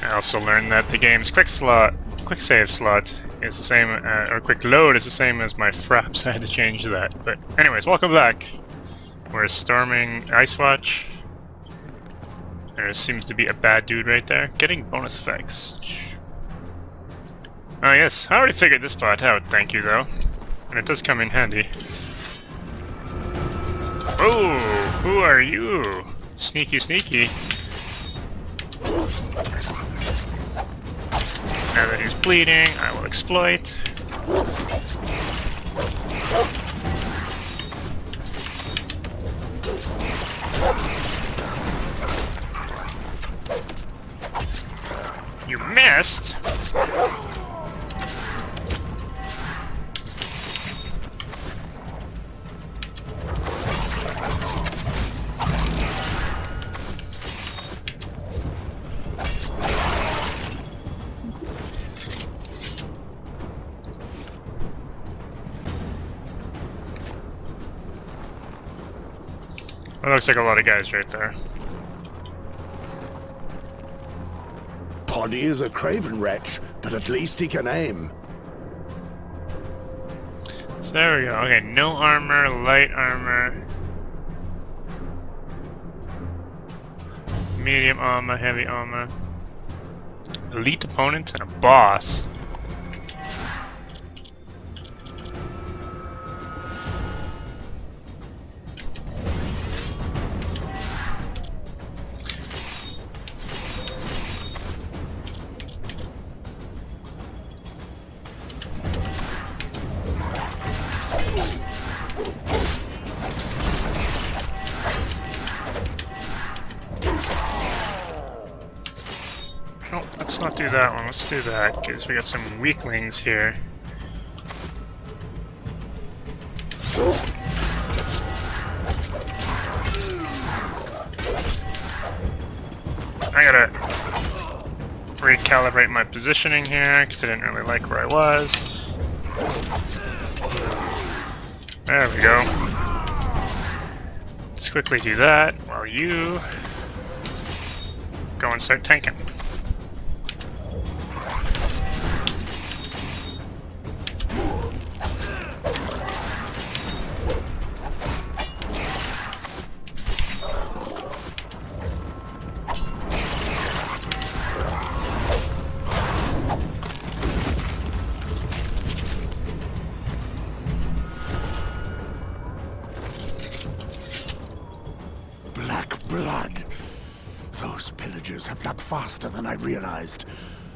I also learned that the game's quick save slot is the same, or quick load is the same as my fraps. I had to change that. But anyways, welcome back. We're storming Icewatch. There seems to be a bad dude right there. Getting bonus effects. Oh yes, I already figured this part out, thank you though. And it does come in handy. Oh, who are you? Sneaky sneaky. Now that he's bleeding, I will exploit. You missed? That looks like a lot of guys right there. Poddy is a craven wretch, but at least he can aim. So there we go. Okay, no armor, light armor, medium armor, heavy armor, elite opponent, and a boss. No, let's not do that one. Let's do that, because we got some weaklings here. I gotta recalibrate my positioning here, because I didn't really like where I was. There we go. Let's quickly do that while you go and start tanking. Blood. Those pillagers have dug faster than I realized.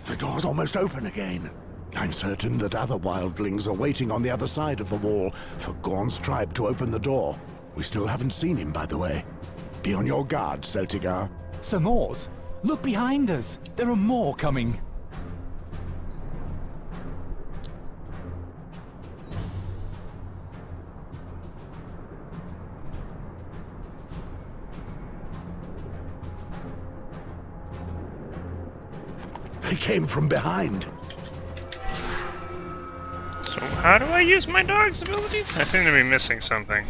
The door's almost open again. I'm certain that other wildlings are waiting on the other side of the wall for Gorn's tribe to open the door. We still haven't seen him, by the way. Be on your guard, Celtigar. Some Moors? Look behind us. There are more coming. They came from behind. So how do I use my dog's abilities? I seem to be missing something.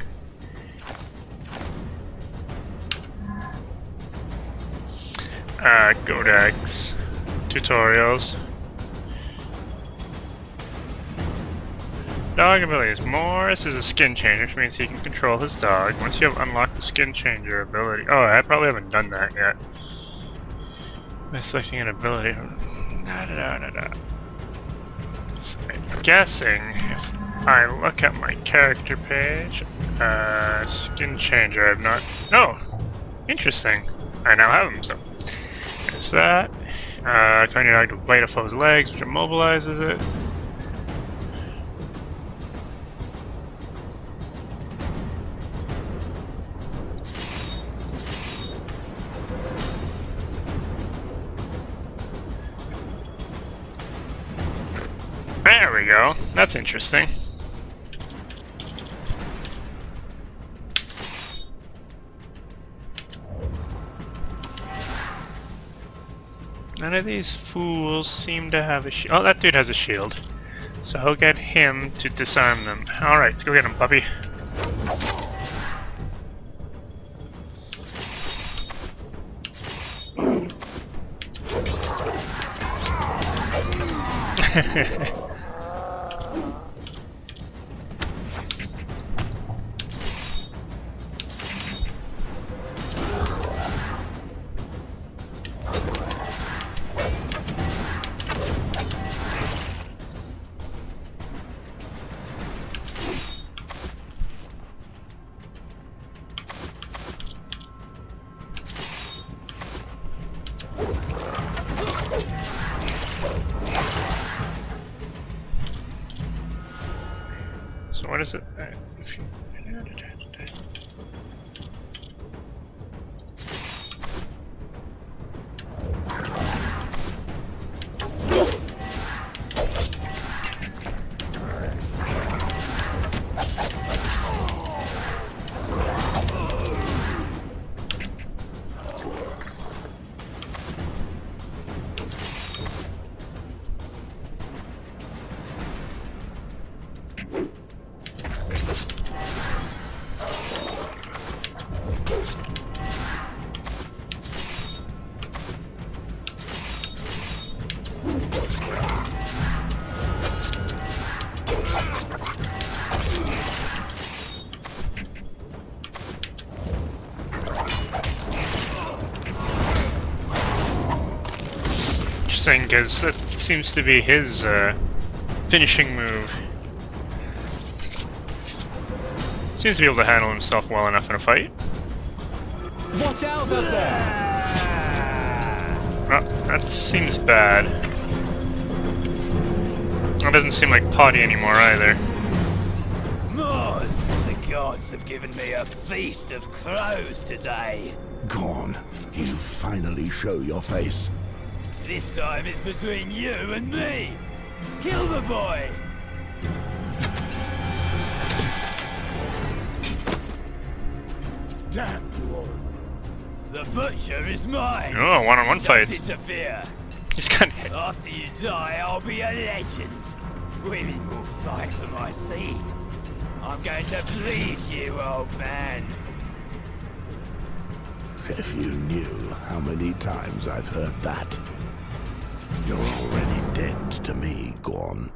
Codex. Tutorials. Dog abilities. Morris is a skin changer, which means he can control his dog. Once you have unlocked the skin changer ability... Oh, I probably haven't done that yet. By selecting an ability... So I'm guessing if I look at my character page, skin changer, I've not... No! Interesting. I now have him, so... There's that. Turn your dog to bite a foe's legs, which immobilizes it. There we go. That's interesting. None of these fools seem to have a shield. Oh, that dude has a shield. So I'll get him to disarm them. Alright, let's go get him, puppy. So what is it? If you... Interesting, because that seems to be his finishing move. Seems to be able to handle himself well enough in a fight. Watch out up there! Oh, that seems bad. That doesn't seem like potty anymore either. Moors, the gods have given me a feast of crows today. Gorn, you finally show your face. This time it's between you and me. Kill the boy. Damn you all. The butcher is mine. Oh, one-on-one fight. Don't interfere. He's got hit. After you die, I'll be a legend. Women will fight for my seed. I'm going to bleed you, old man. If you knew how many times I've heard that. You're already dead to me, Gorn.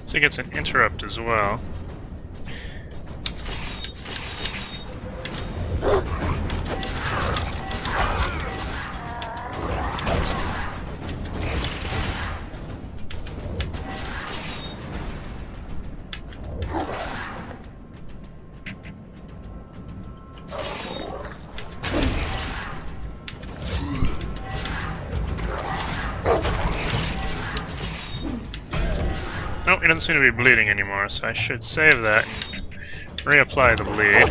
So he gets an interrupt as well. Nope, he doesn't seem to be bleeding anymore, so I should save that and reapply the bleed.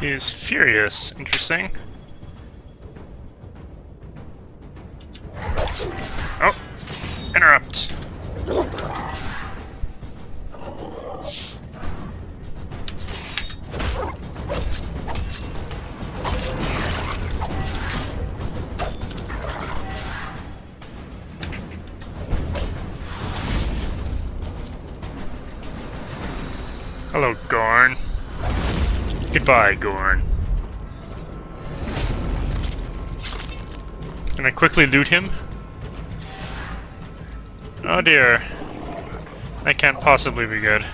He's furious. Interesting. Oh! Interrupt! Hello, Gorn. Goodbye, Gorn. Can I quickly loot him? Oh dear. That can't possibly be good.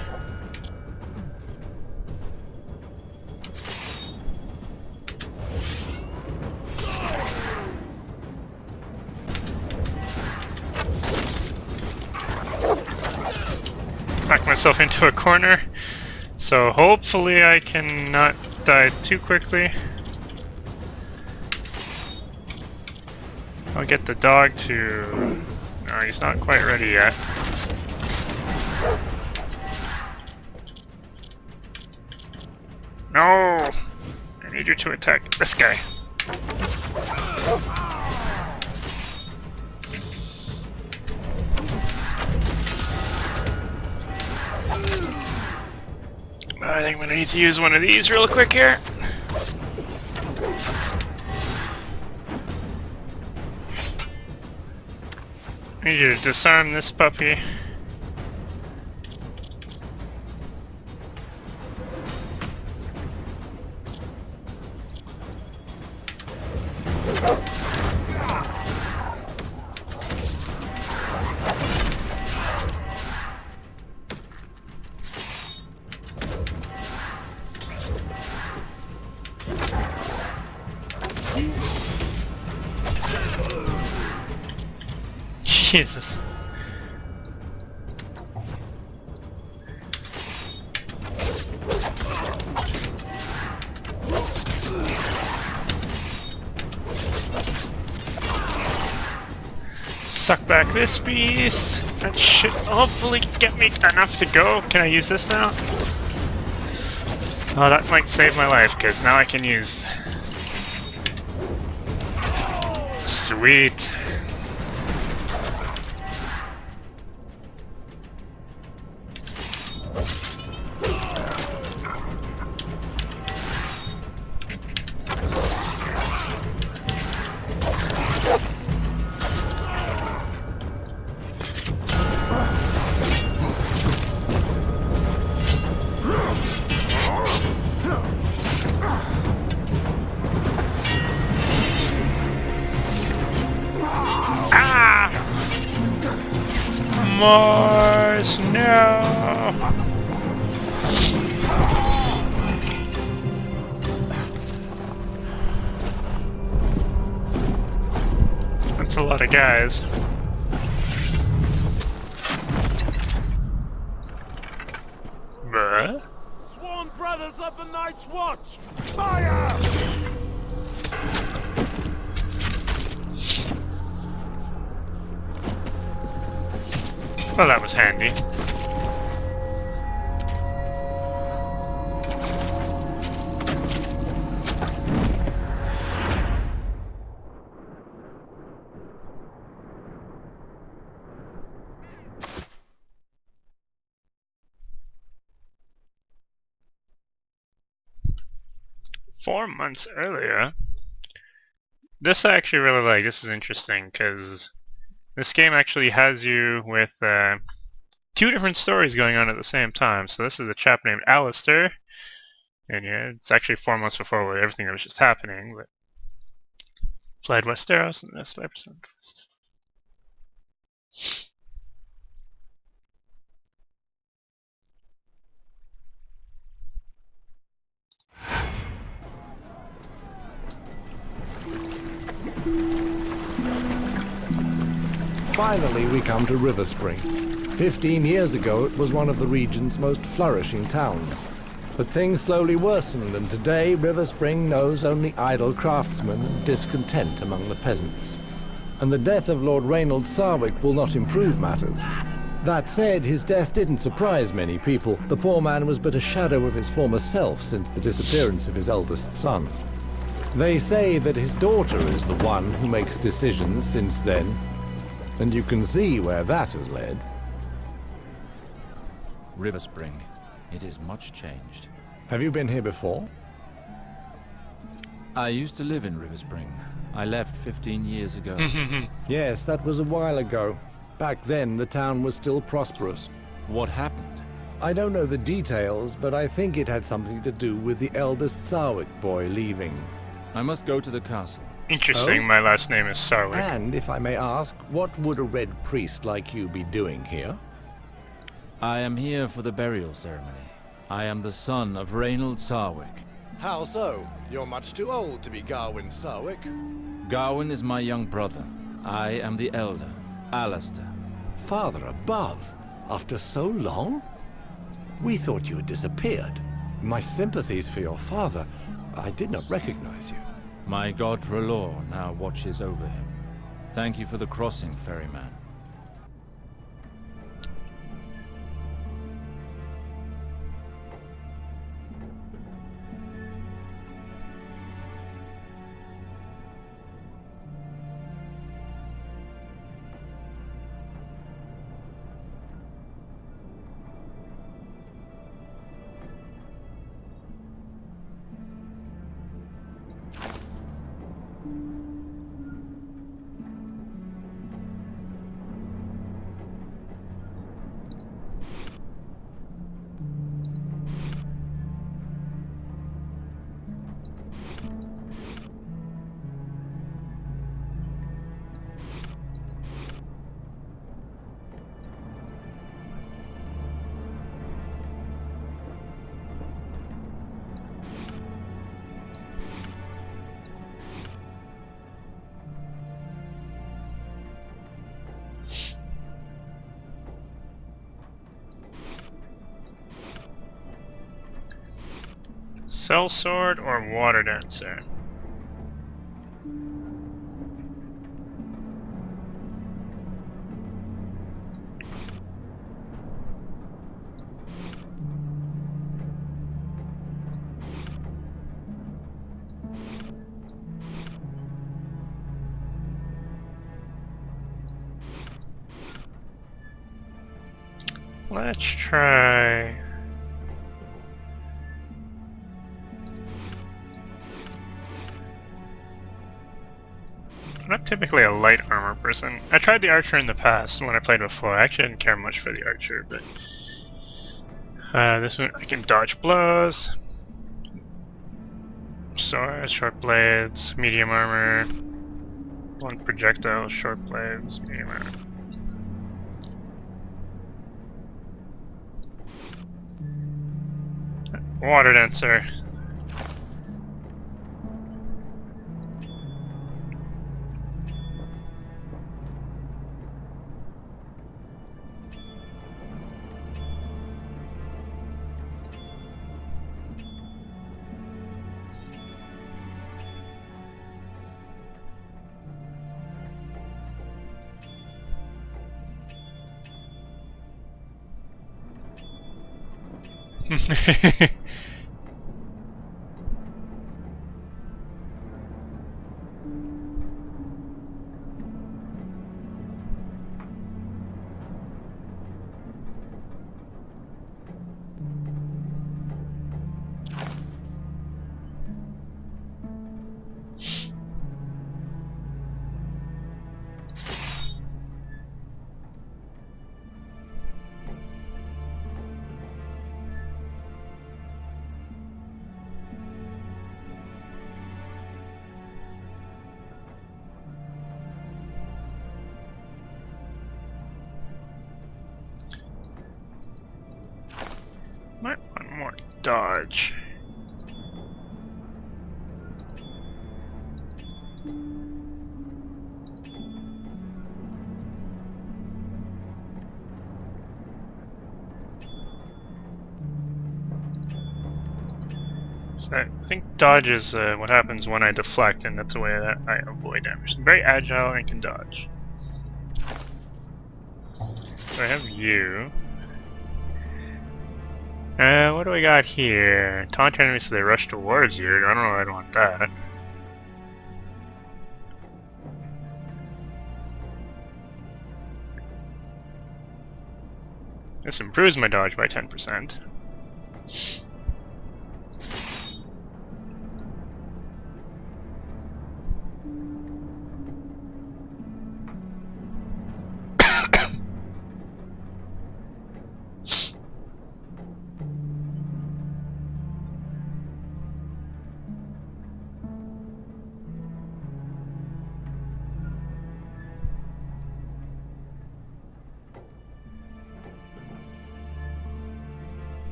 Back myself into a corner. So hopefully I can not die too quickly. I'll get the dog to... No, he's not quite ready yet. No! I need you to attack this guy. I think I'm gonna need to use one of these real quick here. I need you to disarm this puppy. Jesus. Suck back this beast. That should hopefully get me enough to go. Can I use this now? Oh, that might save my life, because now I can use... Sweet. Mars, no! That's a lot of guys. Bruh? Sworn brothers of the Night's Watch! Fire! Well, that was handy. Four months earlier. This I actually really like. This is interesting because this game actually has you with two different stories going on at the same time. So this is a chap named Alistair, and yeah, it's actually 4 months before everything that was just happening. But fled Westeros, and that's 5%. Finally, we come to River Spring. 15 years ago, it was one of the region's most flourishing towns. But things slowly worsened, and today River Spring knows only idle craftsmen and discontent among the peasants. And the death of Lord Reynold Sarwick will not improve matters. That said, his death didn't surprise many people. The poor man was but a shadow of his former self since the disappearance of his eldest son. They say that his daughter is the one who makes decisions since then. And you can see where that has led. River Spring. It is much changed. Have you been here before? I used to live in River Spring. I left 15 years ago. Yes, that was a while ago. Back then, the town was still prosperous. What happened? I don't know the details, but I think it had something to do with the eldest Sarwick boy leaving. I must go to the castle. Interesting, Oh? my last name is Sarwick. And, if I may ask, what would a red priest like you be doing here? I am here for the burial ceremony. I am the son of Reynold Sarwick. How so? You're much too old to be Garwin Sarwick. Gawain is my young brother. I am the elder, Alistair. Father above? After so long? We thought you had disappeared. My sympathies for your father. I did not recognize you. My god R'hllor now watches over him. Thank you for the crossing, ferryman. Sellsword or Water Dancer? Let's try... I'm not typically a light armor person. I tried the archer in the past when I played before. I actually didn't care much for the archer, but this one I can dodge blows. Sword, short blades, medium armor, one projectile, short blades, medium armor. Water Dancer. Might want more dodge. So I think dodge is what happens when I deflect, and that's the way that I avoid damage. I'm very agile and can dodge. So I have you. What do we got here? Taunt enemies so they rush towards you. I don't know if I'd want that. This improves my dodge by 10%.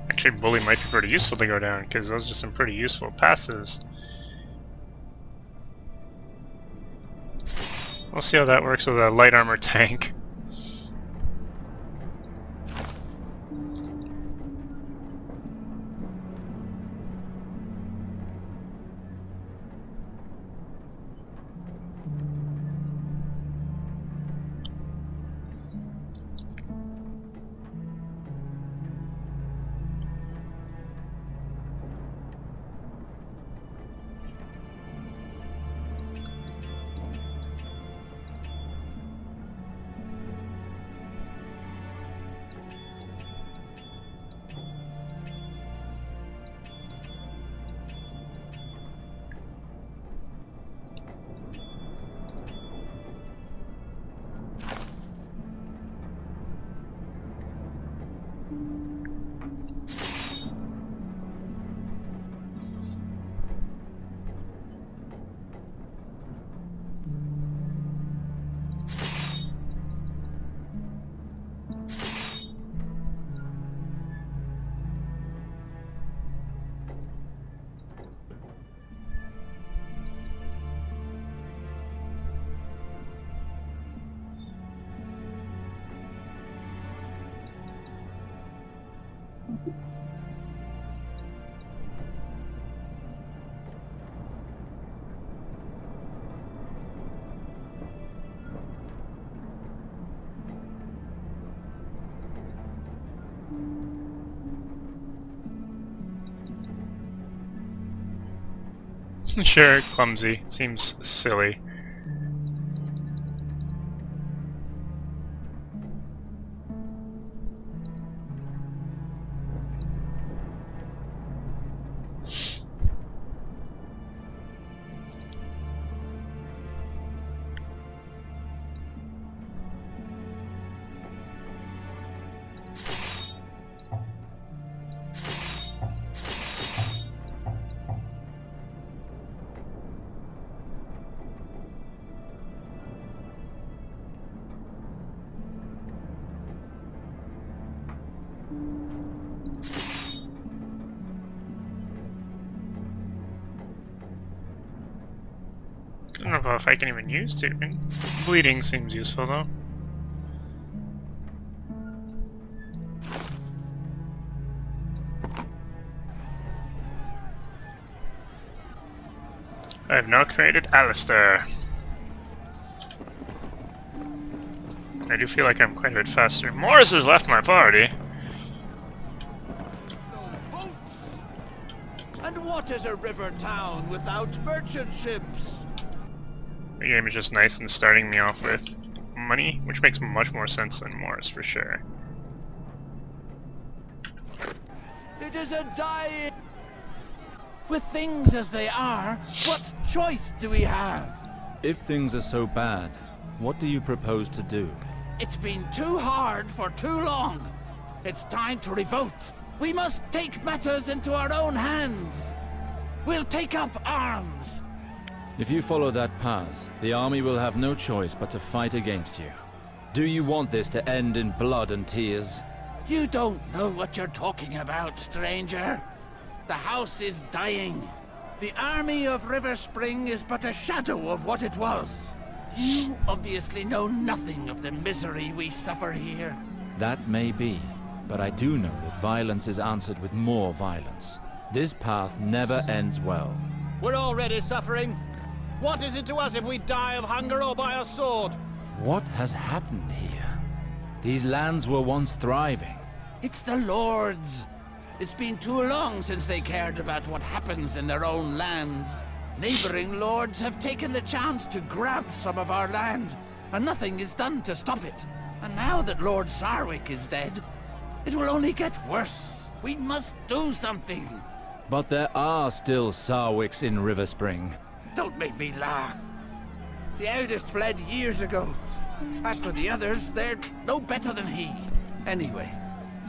Actually, Bully might be pretty useful to go down, because those are some pretty useful passes. We'll see how that works with a light armor tank. Sure, clumsy. Seems silly. I don't know if I can even use tubing. Bleeding seems useful though. I have now created Alistair. I do feel like I'm quite a bit faster. Morris has left my party. And what is a river town without merchant ships? The game is just nice and starting me off with money, which makes much more sense than Morris for sure. It is a dying... With things as they are, what choice do we have? If things are so bad, what do you propose to do? It's been too hard for too long. It's time to revolt. We must take matters into our own hands. We'll take up arms. If you follow that path, the army will have no choice but to fight against you. Do you want this to end in blood and tears? You don't know what you're talking about, stranger. The house is dying. The army of River Spring is but a shadow of what it was. You obviously know nothing of the misery we suffer here. That may be, but I do know that violence is answered with more violence. This path never ends well. We're already suffering. What is it to us if we die of hunger or by a sword? What has happened here? These lands were once thriving. It's the Lords. It's been too long since they cared about what happens in their own lands. Neighboring lords have taken the chance to grab some of our land, and nothing is done to stop it. And now that Lord Sarwick is dead, it will only get worse. We must do something. But there are still Sarwicks in River Spring. Don't make me laugh. The eldest fled years ago. As for the others, they're no better than he. Anyway,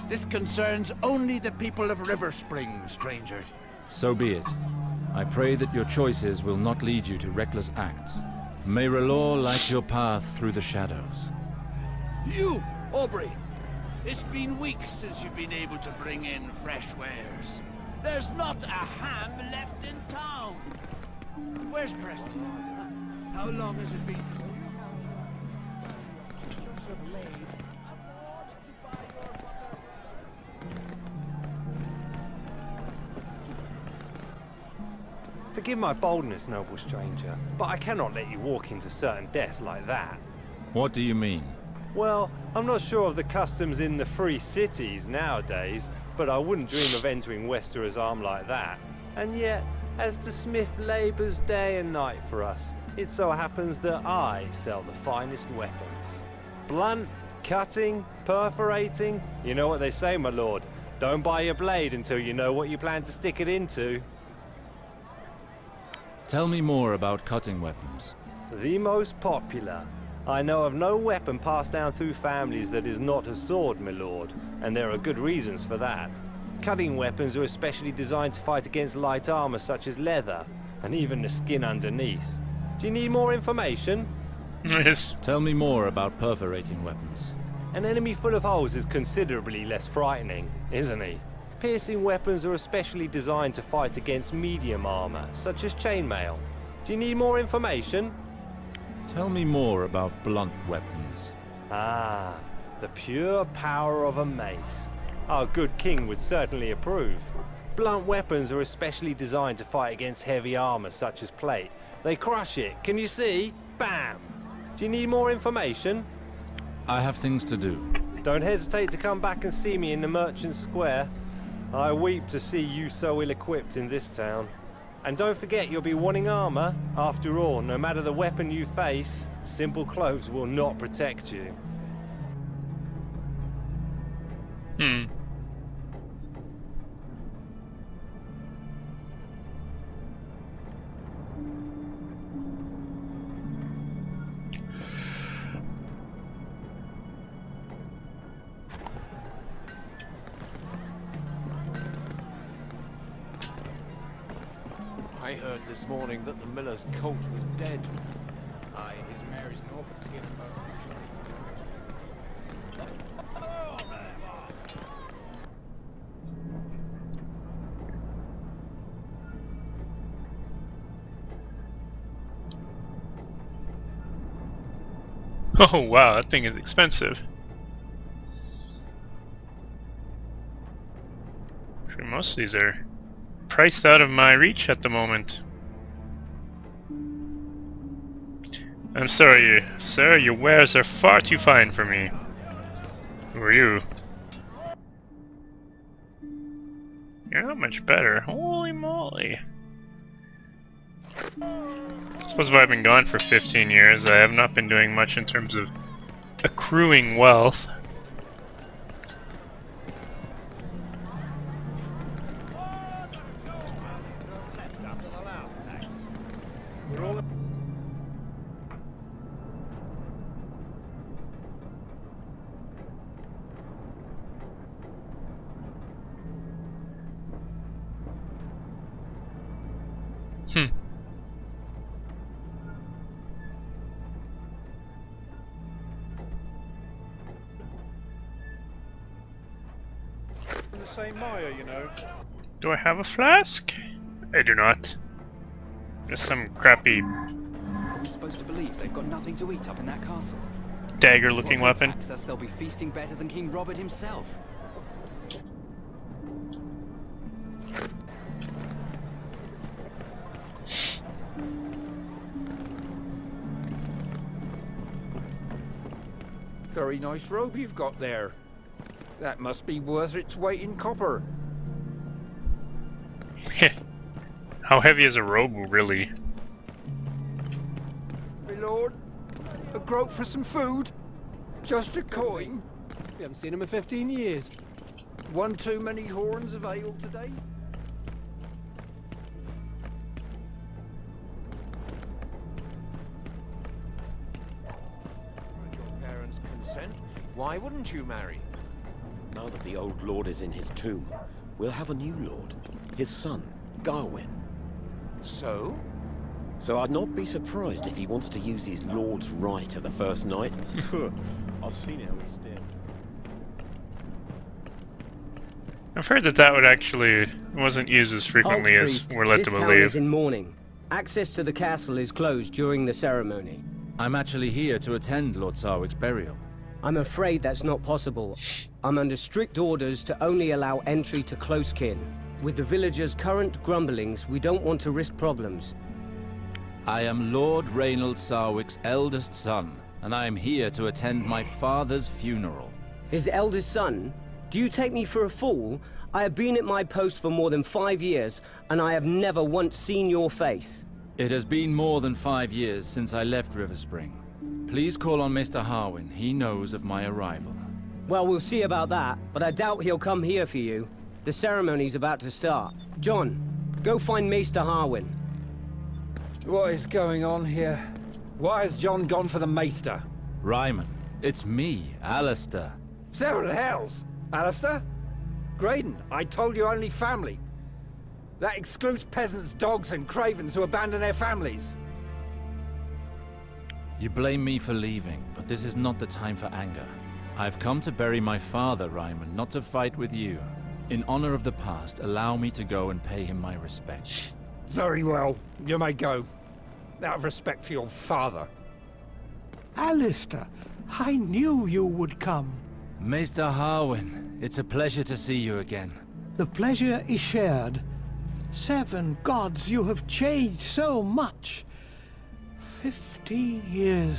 this concerns only the people of River Spring, stranger. So be it. I pray that your choices will not lead you to reckless acts. May R'hllor light your path through the shadows. You, Aubrey! It's been weeks since you've been able to bring in fresh wares. There's not a ham left in town. Where's Preston? How long has it been? Forgive my boldness, noble stranger, but I cannot let you walk into certain death like that. What do you mean? Well, I'm not sure of the customs in the free cities nowadays, but I wouldn't dream of entering Westerer's arm like that. And yet, as the smith labours day and night for us, it so happens that I sell the finest weapons. Blunt, cutting, perforating, you know what they say, my lord. Don't buy your blade until you know what you plan to stick it into. Tell me more about cutting weapons. The most popular. I know of no weapon passed down through families that is not a sword, my lord, and there are good reasons for that. Cutting weapons are especially designed to fight against light armor such as leather, and even the skin underneath. Do you need more information? Yes. Tell me more about perforating weapons. An enemy full of holes is considerably less frightening, isn't he? Piercing weapons are especially designed to fight against medium armor, such as chainmail. Do you need more information? Tell me more about blunt weapons. Ah, the pure power of a mace. Our good king would certainly approve. Blunt weapons are especially designed to fight against heavy armor such as plate. They crush it, can you see? Bam! Do you need more information? I have things to do. Don't hesitate to come back and see me in the Merchant Square. I weep to see you so ill-equipped in this town. And don't forget you'll be wanting armor. After all, no matter the weapon you face, simple clothes will not protect you. I heard this morning that the miller's colt was dead. Aye, his mare's naught but skin and bones. Oh wow, that thing is expensive. Actually, most of these are priced out of my reach at the moment. I'm sorry, sir, your wares are far too fine for me. Who are you? You're not much better. Holy moly. I suppose if I've been gone for 15 years, I have not been doing much in terms of accruing wealth. The same mire, you know. Do I have a flask? I do not. Just some crappy Are we supposed to believe they've got nothing to eat up in that castle? dagger-looking weapon. If us, they'll be feasting better than King Robert himself. Very nice robe you've got there. That must be worth its weight in copper. How heavy is a robe, really? My lord, a groat for some food? Just a coin? We haven't seen him in 15 years. One too many horns of ale today? Your parents' consent? Why wouldn't you marry? Now that the old lord is in his tomb, we'll have a new lord. His son, Gawain. So? So I'd not be surprised if he wants to use his lord's right at the first night. I've seen it instead. I've heard that would actually wasn't used as frequently as we're led to This town believe. is in mourning. Access to the castle is closed during the ceremony. I'm actually here to attend Lord Sarwick's burial. I'm afraid that's not possible. I'm under strict orders to only allow entry to close kin. With the villagers' current grumblings, we don't want to risk problems. I am Lord Reynald Sarwick's eldest son, and I am here to attend my father's funeral. His eldest son? Do you take me for a fool? I have been at my post for more than 5 years, and I have never once seen your face. It has been more than 5 years since I left Riverspring. Please call on Mr. Harwin. He knows of my arrival. Well, we'll see about that, but I doubt he'll come here for you. The ceremony's about to start. John, go find Maester Harwin. What is going on here? Why has John gone for the Maester? Ryman, it's me, Alistair. Several hells! Alistair? Graydon, I told you only family. That excludes peasants, dogs, and cravens who abandon their families. You blame me for leaving, but this is not the time for anger. I've come to bury my father, Ryman, not to fight with you. In honor of the past, allow me to go and pay him my respects. Very well, you may go. Out of respect for your father. Alistair, I knew you would come. Maester Harwin, it's a pleasure to see you again. The pleasure is shared. 7 gods, you have changed so much. 15 years.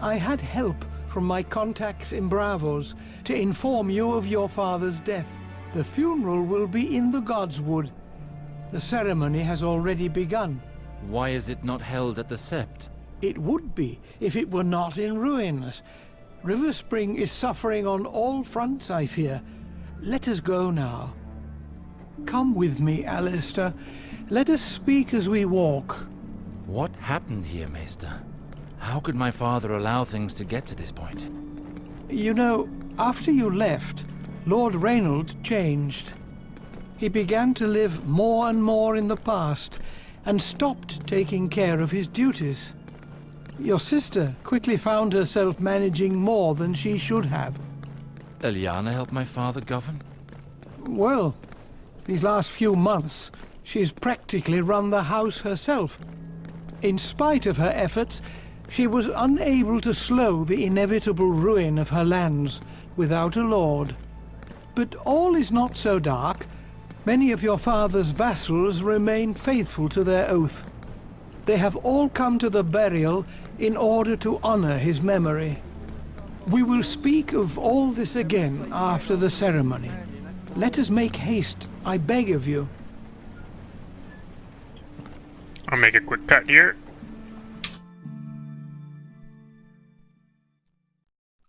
I had help from my contacts in Bravos to inform you of your father's death. The funeral will be in the Godswood. The ceremony has already begun. Why is it not held at the Sept? It would be if it were not in ruins. River Spring is suffering on all fronts, I fear. Let us go now. Come with me, Alistair. Let us speak as we walk. What happened here, Maester? How could my father allow things to get to this point? You know, after you left, Lord Reynold changed. He began to live more and more in the past, and stopped taking care of his duties. Your sister quickly found herself managing more than she should have. Eliana helped my father govern? Well, these last few months, she's practically run the house herself. In spite of her efforts, she was unable to slow the inevitable ruin of her lands without a lord. But all is not so dark. Many of your father's vassals remain faithful to their oath. They have all come to the burial in order to honor his memory. We will speak of all this again after the ceremony. Let us make haste, I beg of you. I'll make a quick cut here.